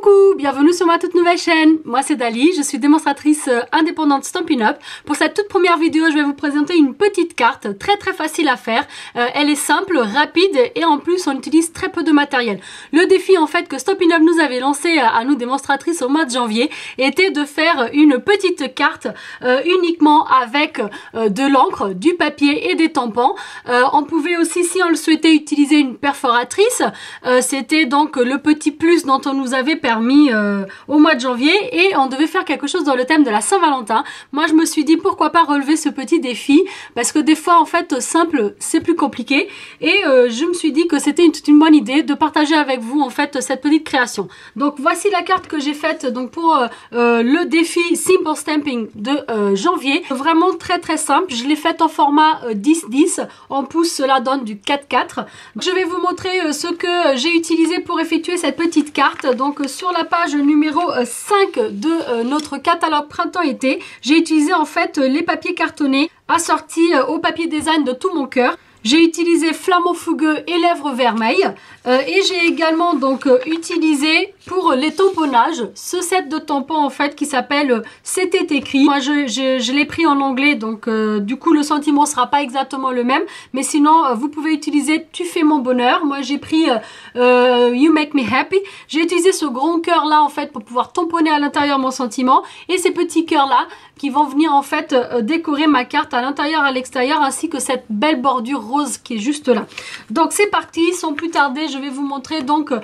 Coucou, bienvenue sur ma toute nouvelle chaîne. Moi c'est Dali, je suis démonstratrice indépendante Stampin' Up. Pour cette toute première vidéo, je vais vous présenter une petite carte très facile à faire. Elle est simple, rapide et en plus on utilise très peu de matériel. Le défi en fait que Stampin' Up nous avait lancé à nous démonstratrices au mois de janvier était de faire une petite carte uniquement avec de l'encre, du papier et des tampons. On pouvait aussi, si on le souhaitait, utiliser une perforatrice. C'était donc le petit plus dont on nous avait permis au mois de janvier, et on devait faire quelque chose dans le thème de la Saint-Valentin. Moi je me suis dit pourquoi pas relever ce petit défi, parce que des fois en fait simple c'est plus compliqué, et je me suis dit que c'était une bonne idée de partager avec vous en fait cette petite création. Donc voici la carte que j'ai faite donc pour le défi Simple Stamping de janvier. Vraiment très simple, je l'ai faite en format 10-10 en pouces, cela donne du 4-4. Je vais vous montrer ce que j'ai utilisé pour effectuer cette petite carte. Donc sur la page numéro 5 de notre catalogue printemps-été, j'ai utilisé en fait les papiers cartonnés assortis au papier design de tout mon cœur. J'ai utilisé flamant fougueux et lèvres vermeilles, et j'ai également donc utilisé pour les tamponnages ce set de tampons en fait qui s'appelle C'était écrit. Moi je l'ai pris en anglais, donc du coup le sentiment sera pas exactement le même, mais sinon vous pouvez utiliser Tu fais mon bonheur. Moi j'ai pris You make me happy. J'ai utilisé ce grand cœur là en fait pour pouvoir tamponner à l'intérieur mon sentiment, et ces petits cœurs là qui vont venir en fait décorer ma carte à l'intérieur et à l'extérieur, ainsi que cette belle bordure rose qui est juste là. Donc c'est parti, sans plus tarder, je vais vous montrer donc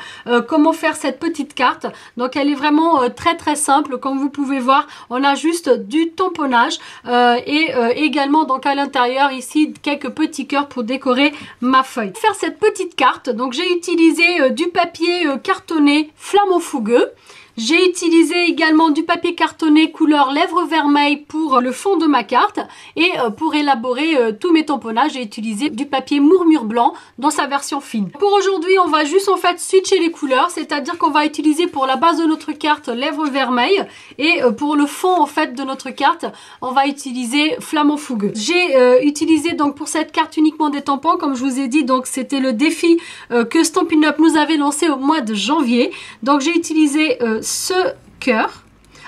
comment faire cette petite carte. Donc elle est vraiment très simple, comme vous pouvez voir. On a juste du tamponnage et également donc à l'intérieur ici quelques petits cœurs pour décorer ma feuille. Pour faire cette petite carte, donc j'ai utilisé du papier cartonné flamant fougueux. J'ai utilisé également du papier cartonné couleur lèvres vermeilles pour le fond de ma carte, et pour élaborer tous mes tamponnages, j'ai utilisé du papier murmure blanc dans sa version fine. Pour aujourd'hui, on va juste en fait switcher les couleurs, c'est-à-dire qu'on va utiliser pour la base de notre carte lèvres vermeilles, et pour le fond en fait de notre carte, on va utiliser flamant fougueux. J'ai utilisé donc pour cette carte uniquement des tampons, comme je vous ai dit, donc c'était le défi que Stampin' Up nous avait lancé au mois de janvier. Donc j'ai utilisé ce cœur.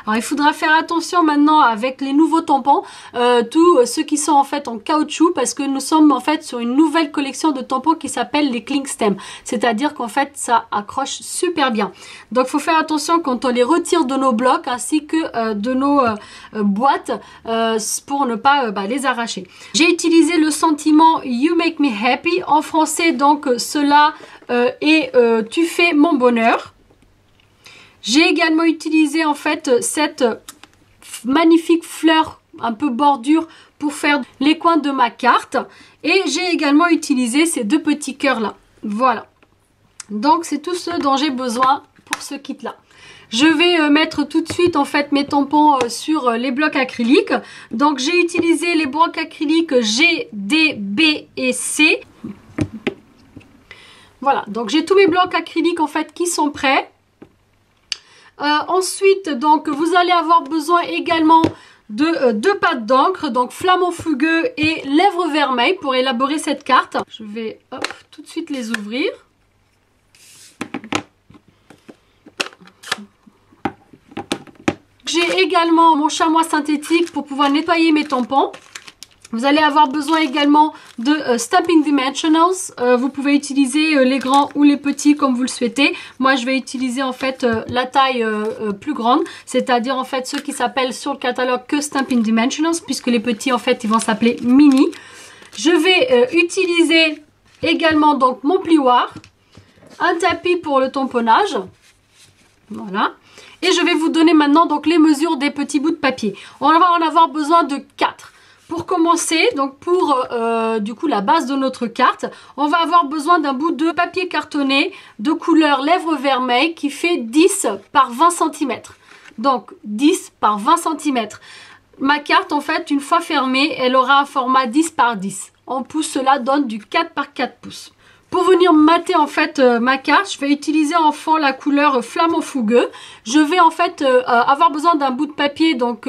Alors il faudra faire attention maintenant avec les nouveaux tampons, tous ceux qui sont en fait en caoutchouc, parce que nous sommes en fait sur une nouvelle collection de tampons qui s'appelle les Cling Stem, c'est-à-dire qu'en fait ça accroche super bien. Donc il faut faire attention quand on les retire de nos blocs ainsi que de nos boîtes pour ne pas les arracher. J'ai utilisé le sentiment You make me happy, en français donc cela est Tu fais mon bonheur. J'ai également utilisé en fait cette magnifique fleur un peu bordure pour faire les coins de ma carte, et j'ai également utilisé ces deux petits cœurs là. Voilà, donc c'est tout ce dont j'ai besoin pour ce kit là. Je vais mettre tout de suite en fait mes tampons sur les blocs acryliques. Donc j'ai utilisé les blocs acryliques G, D, B et C. Voilà, donc j'ai tous mes blocs acryliques en fait qui sont prêts. Ensuite, donc vous allez avoir besoin également de deux pattes d'encre, donc flamant fougueux et lèvres vermeilles pour élaborer cette carte. Je vais tout de suite les ouvrir. J'ai également mon chamois synthétique pour pouvoir nettoyer mes tampons. Vous allez avoir besoin également de Stampin' Dimensionals. Vous pouvez utiliser les grands ou les petits comme vous le souhaitez. Moi, je vais utiliser en fait la taille plus grande, c'est-à-dire en fait ceux qui s'appellent sur le catalogue que Stampin' Dimensionals, puisque les petits en fait ils vont s'appeler mini. Je vais utiliser également donc mon plioir, un tapis pour le tamponnage. Voilà. Et je vais vous donner maintenant donc les mesures des petits bouts de papier. On va en avoir besoin de 4. Pour commencer, donc pour du coup la base de notre carte, on va avoir besoin d'un bout de papier cartonné de couleur lèvres vermeilles qui fait 10 par 20 cm. Donc 10 par 20 cm. Ma carte en fait une fois fermée, elle aura un format 10 par 10. En pouces, cela donne du 4 par 4 pouces. Pour venir mater en fait ma carte, je vais utiliser en fond la couleur flamant fougueux. Je vais en fait avoir besoin d'un bout de papier donc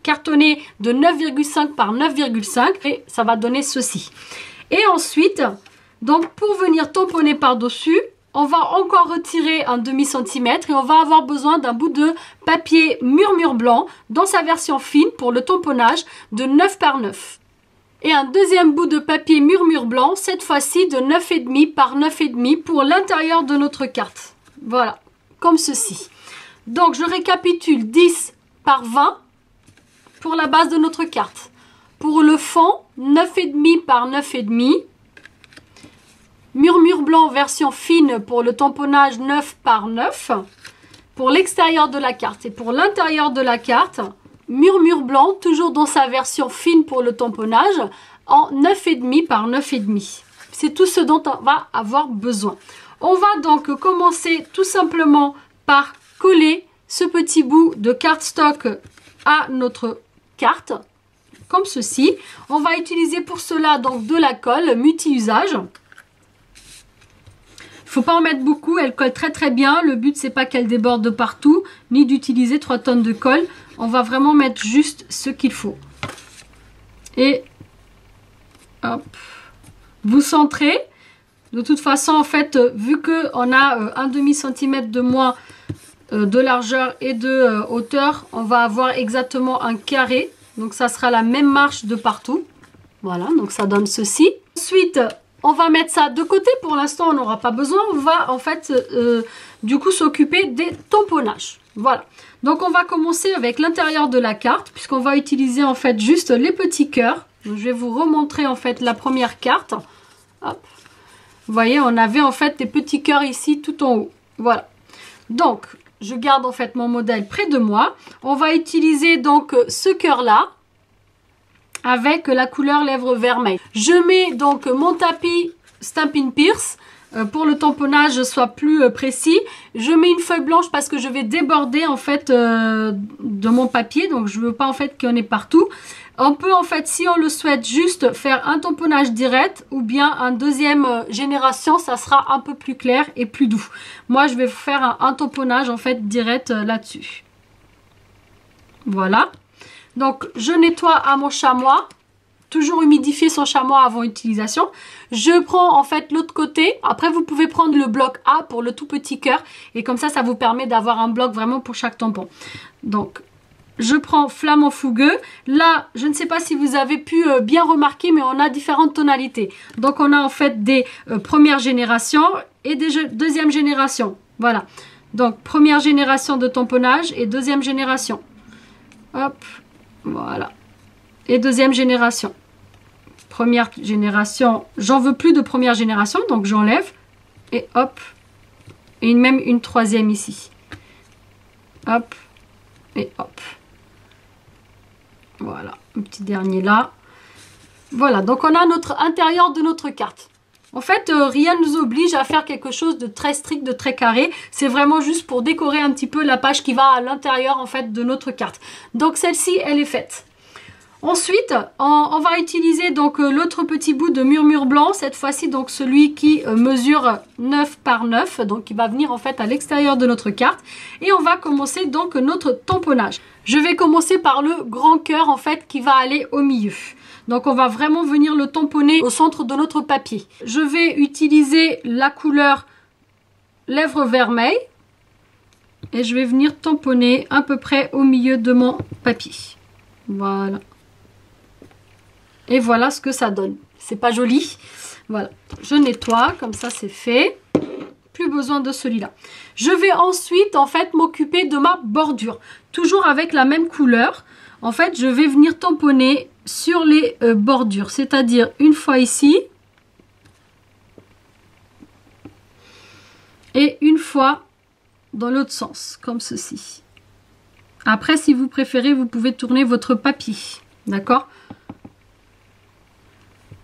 cartonné de 9,5 par 9,5, et ça va donner ceci. Et ensuite, donc pour venir tamponner par-dessus, on va encore retirer un demi-centimètre et on va avoir besoin d'un bout de papier murmure blanc dans sa version fine pour le tamponnage de 9 par 9. Et un deuxième bout de papier murmure blanc, cette fois-ci de 9,5 par 9,5 pour l'intérieur de notre carte. Voilà, comme ceci. Donc je récapitule 10 par 20 pour la base de notre carte. Pour le fond, 9,5 par 9,5. Murmure blanc version fine pour le tamponnage 9 par 9 pour l'extérieur de la carte. Et pour l'intérieur de la carte, murmure blanc toujours dans sa version fine pour le tamponnage en 9,5 par 9,5. C'est tout ce dont on va avoir besoin. On va donc commencer tout simplement par coller ce petit bout de cardstock à notre carte comme ceci. On va utiliser pour cela donc de la colle multi-usage. Il ne faut pas en mettre beaucoup, elle colle très très bien. Le but c'est pas qu'elle déborde de partout, ni d'utiliser 3 tonnes de colle. On va vraiment mettre juste ce qu'il faut. Et hop, vous centrez. De toute façon, en fait, vu qu'on a un demi-centimètre de moins de largeur et de hauteur, on va avoir exactement un carré. Donc ça sera la même marche de partout. Voilà, donc ça donne ceci. Ensuite, on va mettre ça de côté. Pour l'instant, on n'aura pas besoin. On va en fait du coup s'occuper des tamponnages. Voilà. Donc on va commencer avec l'intérieur de la carte puisqu'on va utiliser en fait juste les petits cœurs. Donc, je vais vous remontrer en fait la première carte. Hop. Vous voyez, on avait en fait des petits cœurs ici tout en haut. Voilà. Donc, je garde en fait mon modèle près de moi. On va utiliser donc ce cœur-là avec la couleur lèvres vermeille. Je mets donc mon tapis Stampin' Pierce pour le tamponnage soit plus précis. Je mets une feuille blanche parce que je vais déborder en fait de mon papier. Donc je veux pas en fait qu'il y en ait partout. On peut en fait, si on le souhaite, juste faire un tamponnage direct ou bien un deuxième génération, ça sera un peu plus clair et plus doux. Moi, je vais faire un tamponnage en fait direct là-dessus. Voilà. Donc, je nettoie à mon chamois. Toujours humidifier son chamois avant utilisation. Je prends en fait l'autre côté. Après, vous pouvez prendre le bloc A pour le tout petit cœur. Et comme ça vous permet d'avoir un bloc vraiment pour chaque tampon. Donc, je prends flamant fougueux. Là, je ne sais pas si vous avez pu bien remarquer, mais on a différentes tonalités. Donc, on a en fait des premières générations et des deuxième génération. Voilà. Donc, première génération de tamponnage et deuxième génération. Hop, voilà. Et deuxième génération. Première génération, j'en veux plus de première génération, donc j'enlève. Et hop, et même une troisième ici. Hop, et hop. Voilà, un petit dernier là. Voilà, donc on a notre intérieur de notre carte. En fait, rien ne nous oblige à faire quelque chose de très strict, de très carré. C'est vraiment juste pour décorer un petit peu la page qui va à l'intérieur en fait de notre carte. Donc celle-ci, elle est faite. Ensuite, on va utiliser donc l'autre petit bout de murmure blanc, cette fois-ci donc celui qui mesure 9 par 9, donc qui va venir en fait à l'extérieur de notre carte. Et on va commencer donc notre tamponnage. Je vais commencer par le grand cœur en fait qui va aller au milieu. Donc on va vraiment venir le tamponner au centre de notre papier. Je vais utiliser la couleur lèvres vermeille et je vais venir tamponner à peu près au milieu de mon papier. Voilà. Et voilà ce que ça donne. C'est pas joli. Voilà. Je nettoie. Comme ça, c'est fait. Plus besoin de celui-là. Je vais ensuite, en fait, m'occuper de ma bordure. Toujours avec la même couleur. En fait, je vais venir tamponner sur les bordures. C'est-à-dire une fois ici. Et une fois dans l'autre sens. Comme ceci. Après, si vous préférez, vous pouvez tourner votre papier. D'accord ?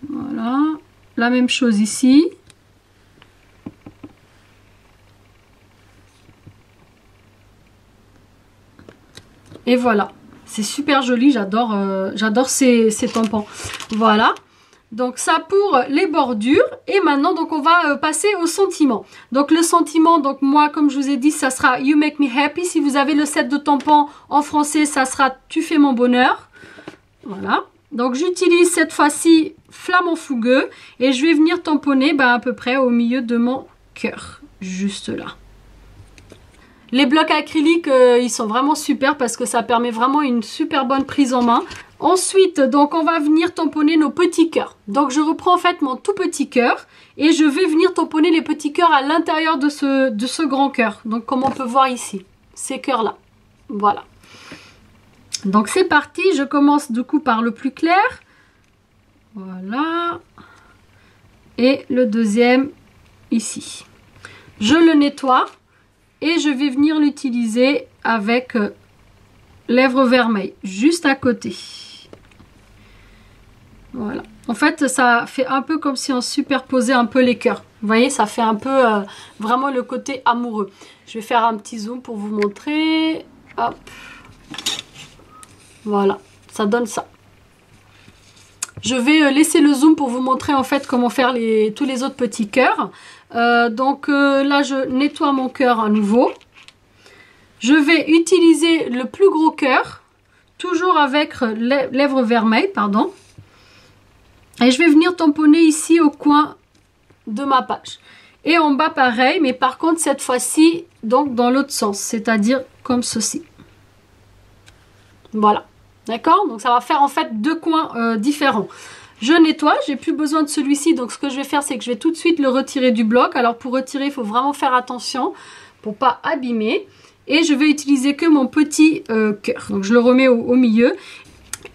Voilà, la même chose ici. Et voilà, c'est super joli, j'adore ces tampons. Voilà, donc ça pour les bordures. Et maintenant, donc on va passer au sentiment. Donc le sentiment, donc moi, comme je vous ai dit, ça sera You Make Me Happy. Si vous avez le set de tampons en français, ça sera Tu fais mon bonheur. Voilà. Donc j'utilise cette fois-ci flamant fougueux et je vais venir tamponner à peu près au milieu de mon cœur. juste là. Les blocs acryliques, ils sont vraiment super parce que ça permet vraiment une super bonne prise en main. Ensuite, donc on va venir tamponner nos petits cœurs. Donc je reprends en fait mon tout petit cœur et je vais venir tamponner les petits cœurs à l'intérieur de ce grand cœur. Donc comme on peut voir ici, ces cœurs-là. Voilà. Donc c'est parti, je commence du coup par le plus clair. Voilà. Et le deuxième ici. Je le nettoie et je vais venir l'utiliser avec lèvres vermeilles, juste à côté. Voilà. En fait, ça fait un peu comme si on superposait un peu les cœurs. Vous voyez, ça fait un peu vraiment le côté amoureux. Je vais faire un petit zoom pour vous montrer. Hop. Voilà, ça donne ça. Je vais laisser le zoom pour vous montrer en fait comment faire tous les autres petits cœurs. Là, je nettoie mon cœur à nouveau. Je vais utiliser le plus gros cœur, toujours avec lèvres vermeilles, pardon. Et je vais venir tamponner ici au coin de ma page. Et en bas pareil, mais par contre cette fois-ci, donc dans l'autre sens, c'est-à-dire comme ceci. Voilà, d'accord? Donc ça va faire en fait deux coins différents. Je nettoie, j'ai plus besoin de celui-ci, donc ce que je vais faire, c'est que je vais tout de suite le retirer du bloc. Alors pour retirer, il faut vraiment faire attention pour pas abîmer. Et je vais utiliser que mon petit cœur. Donc je le remets au milieu.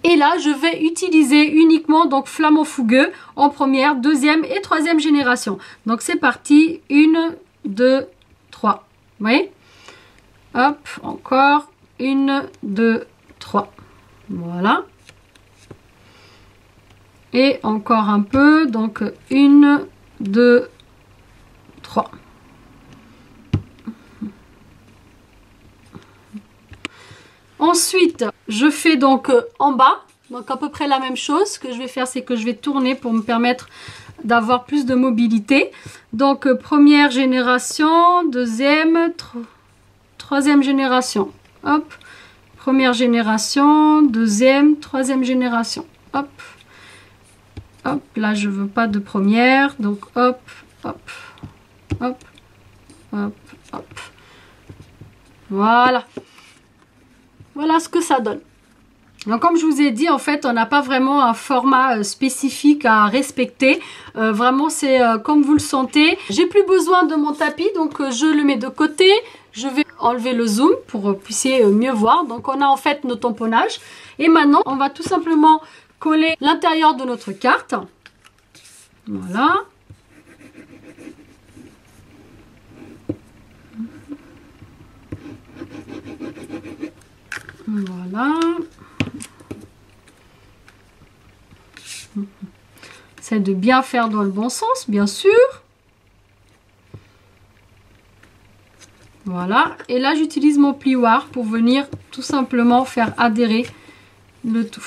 Et là, je vais utiliser uniquement donc flamant fougueux en première, deuxième et troisième génération. Donc c'est parti, 1, 2, 3. Vous voyez? Hop, encore, 1, 2, 3. Voilà. Et encore un peu, donc 1, 2, 3. Ensuite, je fais donc en bas, donc à peu près la même chose. Ce que je vais faire, c'est que je vais tourner pour me permettre d'avoir plus de mobilité. Donc première génération, deuxième, troisième génération. Hop, première génération, deuxième, troisième génération. Hop, hop, là je veux pas de première, donc hop, hop, hop, hop, hop. Voilà. Voilà ce que ça donne. Donc comme je vous ai dit, en fait, on n'a pas vraiment un format spécifique à respecter. Vraiment, c'est comme vous le sentez. J'ai plus besoin de mon tapis, donc je le mets de côté. Je vais enlever le zoom pour que vous puissiez mieux voir. Donc on a en fait nos tamponnages. Et maintenant, on va tout simplement coller l'intérieur de notre carte. Voilà. Voilà. C'est de bien faire dans le bon sens, bien sûr. Voilà. Et là, j'utilise mon plioir pour venir tout simplement faire adhérer le tout.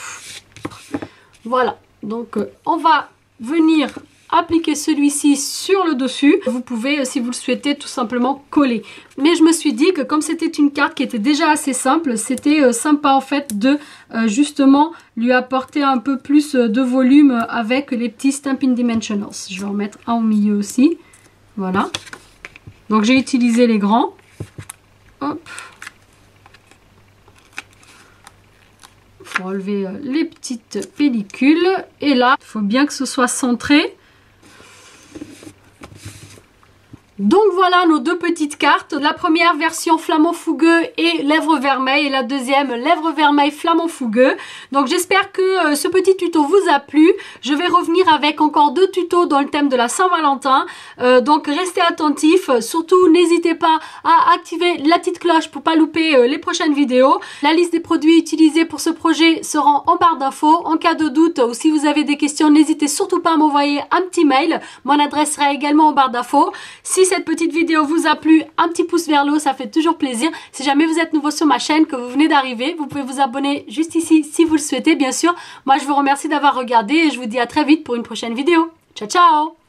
Voilà. Donc, on va venir appliquer celui-ci sur le dessus. Vous pouvez, si vous le souhaitez, tout simplement coller. Mais je me suis dit que comme c'était une carte qui était déjà assez simple, c'était sympa en fait de justement lui apporter un peu plus de volume avec les petits Stampin' Dimensionals. Je vais en mettre un au milieu aussi. Voilà. Donc j'ai utilisé les grands. Hop. Il faut enlever les petites pellicules. Et là, il faut bien que ce soit centré. Donc voilà nos deux petites cartes. La première version flamant fougueux et lèvres vermeilles et la deuxième lèvres vermeilles flamant fougueux. Donc j'espère que ce petit tuto vous a plu. Je vais revenir avec encore 2 tutos dans le thème de la Saint-Valentin. Donc restez attentifs. Surtout n'hésitez pas à activer la petite cloche pour pas louper les prochaines vidéos. La liste des produits utilisés pour ce projet sera en barre d'infos. En cas de doute ou si vous avez des questions, n'hésitez surtout pas à m'envoyer un petit mail. Mon adresse sera également en barre d'infos. Si cette petite vidéo vous a plu, un petit pouce vers le haut, ça fait toujours plaisir. Si jamais vous êtes nouveau sur ma chaîne, que vous venez d'arriver, vous pouvez vous abonner juste ici si vous le souhaitez, bien sûr. Moi, je vous remercie d'avoir regardé et je vous dis à très vite pour une prochaine vidéo. Ciao, ciao!